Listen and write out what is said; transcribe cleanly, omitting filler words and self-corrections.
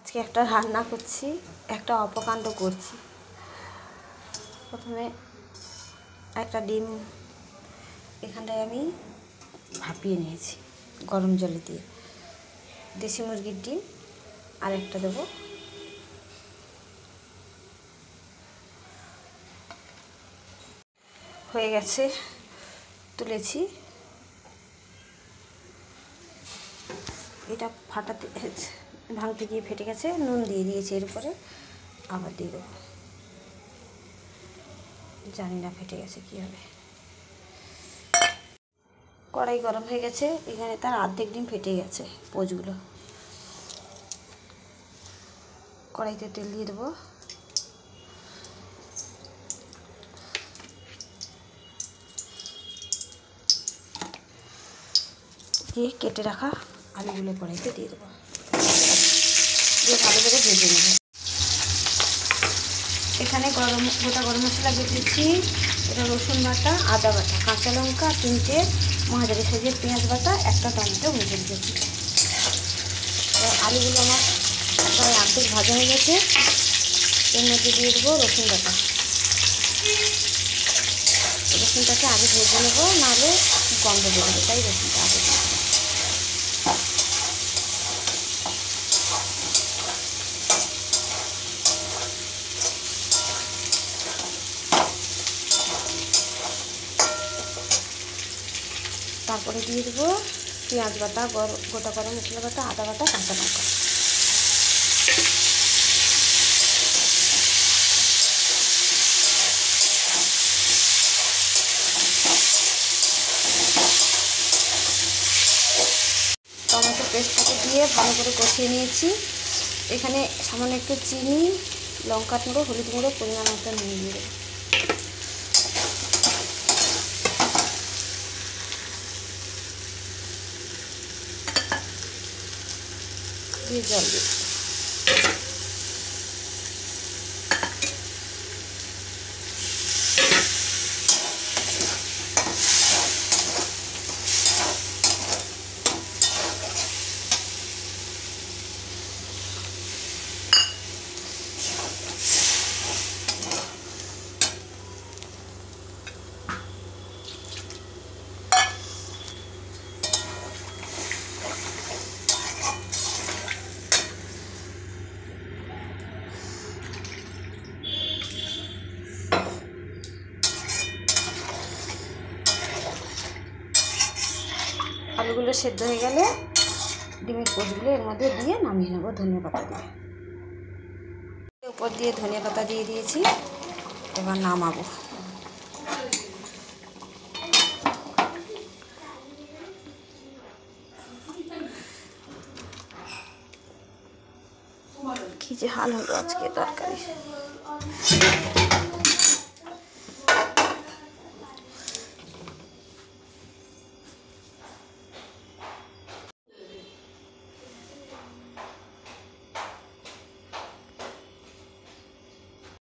আজকে একটা রান্না করছি, একটা অপকাণ্ড করছি। প্রথমে একটা ডিম এখানটায় আমি ভাপিয়ে নিয়েছি গরম জলে দিয়ে। দেশি মুরগির ডিম আর একটা দেবো। হয়ে গেছে, তুলেছি। এটা ফাটাতে ভাঙতে গিয়ে ফেটে গেছে, নুন দিয়ে দিয়েছি এর উপরে, আবার দিয়ে দেবো। জানি না ফেটে গেছে কী হবে। কড়াই গরম হয়ে গেছে, এখানে তার অর্ধেক ডিম ফেটে গেছে পোচগুলো। কড়াইতে তেল দিয়ে দেবো। দিয়ে কেটে রাখা আলুগুলো কড়াইতে দিয়ে দেবো, দিয়ে ভালো করে ভেজে নেব। এখানে গোটা গরম মশলা বেটেছি, এটা রসুন বাটা, আদা বাটা, কাঁচা লঙ্কা, 3টে মাঝারি সাইজের পেঁয়াজ বাটা, একটা টমেটো ভেজে রেখেছি। আলুগুলো আমার প্রায় অর্ধেক ভাজা হয়ে গেছে। এর মধ্যে দিয়ে দেবো রসুন বাটা। রসুনটাকে আগে ভেজে নেবো, নাহলে গন্ধ বেরোবে, তাই রসুনটা আগে দিয়ে দেবো। তারপরে দিয়ে দেবো পেঁয়াজ বাটা, গোটা গরম মশলা বাটা, আদা বাটা, কাঁচা লঙ্কা। টমেটো পেস্টটাকে দিয়ে ভালো করে কষিয়ে নিয়েছি। এখানে সামান্য একটু চিনি, লঙ্কার গুঁড়ো, হলুদ গুঁড়ো, পরিমাণ মতো নুন দিয়ে দেবো। দিয়ে জল দিচ্ছি। আলুগুলো সেদ্ধ হয়ে গেলে ডিমের পোচগুলো এর মধ্যে দিয়ে নামিয়ে নেবো ধনিয়া পাতা দিয়ে। উপর দিয়ে ধনিয়া পাতা দিয়ে দিয়েছি, এবার নামাবো। কি যে হাল হলো আজকে তরকারি।